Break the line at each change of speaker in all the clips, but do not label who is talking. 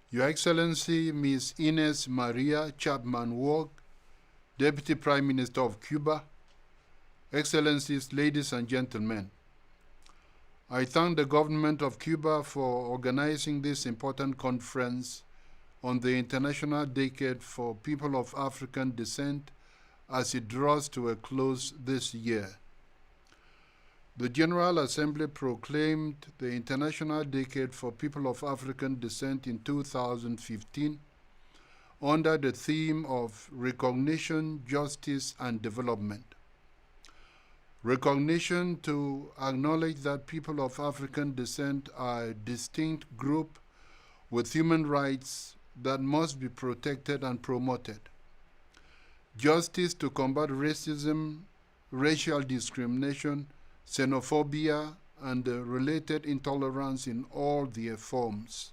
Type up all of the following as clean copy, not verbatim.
Your Excellency, Ms. Ines Maria Chapman-Wog, Deputy Prime Minister of Cuba, Excellencies, ladies and gentlemen, I thank the government of Cuba for organizing this important conference on the International Decade for People of African Descent as it draws to a close this year. The General Assembly proclaimed the International Decade for People of African Descent in 2015 under the theme of Recognition, Justice, and Development. Recognition to acknowledge that people of African descent are a distinct group with human rights that must be protected and promoted. Justice to combat racism, racial discrimination, xenophobia, and related intolerance in all their forms.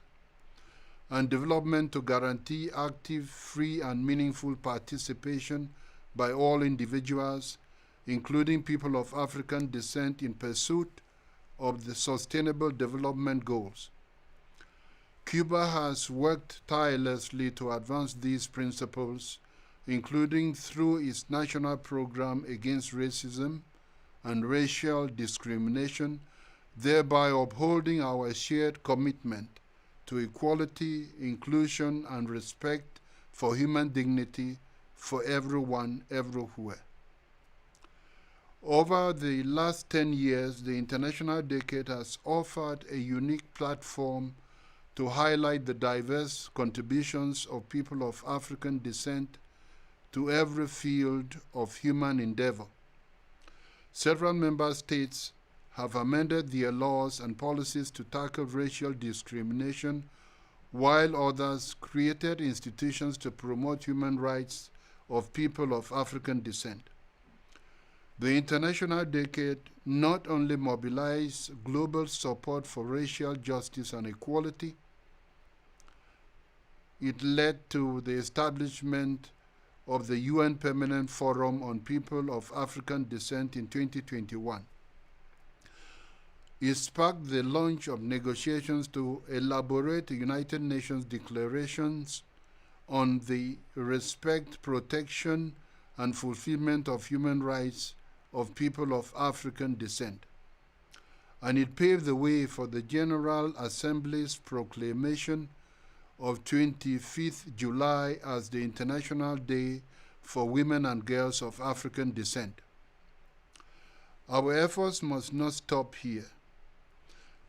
And development to guarantee active, free, and meaningful participation by all individuals, including people of African descent, in pursuit of the Sustainable Development Goals. Cuba has worked tirelessly to advance these principles, including through its national program against racism and racial discrimination, thereby upholding our shared commitment to equality, inclusion, and respect for human dignity for everyone, everywhere. Over the last 10 years, the International Decade has offered a unique platform to highlight the diverse contributions of people of African descent to every field of human endeavor. Several member states have amended their laws and policies to tackle racial discrimination, while others created institutions to promote human rights of people of African descent. The International Decade not only mobilized global support for racial justice and equality, it led to the establishment of the UN Permanent Forum on People of African Descent in 2021. It sparked the launch of negotiations to elaborate the United Nations declarations on the respect, protection, and fulfillment of human rights of people of African descent. And it paved the way for the General Assembly's proclamation of 25th July as the International Day for Women and Girls of African Descent. Our efforts must not stop here.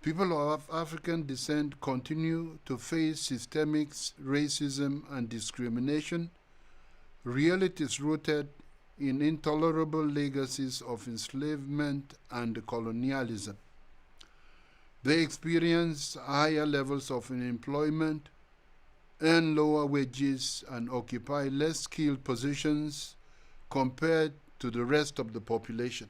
People of African descent continue to face systemic racism and discrimination, realities rooted in intolerable legacies of enslavement and colonialism. They experience higher levels of unemployment, earn lower wages, and occupy less skilled positions compared to the rest of the population.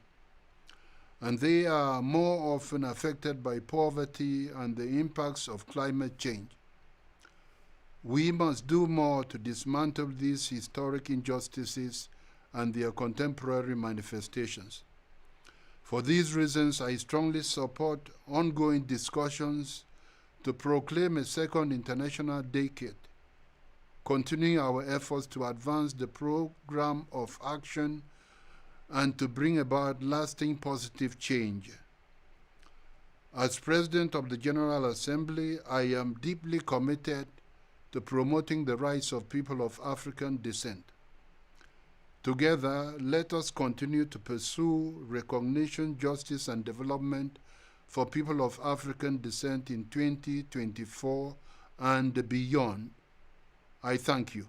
And they are more often affected by poverty and the impacts of climate change. We must do more to dismantle these historic injustices and their contemporary manifestations. For these reasons, I strongly support ongoing discussions to proclaim a second International Decade, continuing our efforts to advance the program of action and to bring about lasting positive change. As President of the General Assembly, I am deeply committed to promoting the rights of people of African descent. Together, let us continue to pursue recognition, justice, and development for people of African descent in 2024 and beyond. I thank you.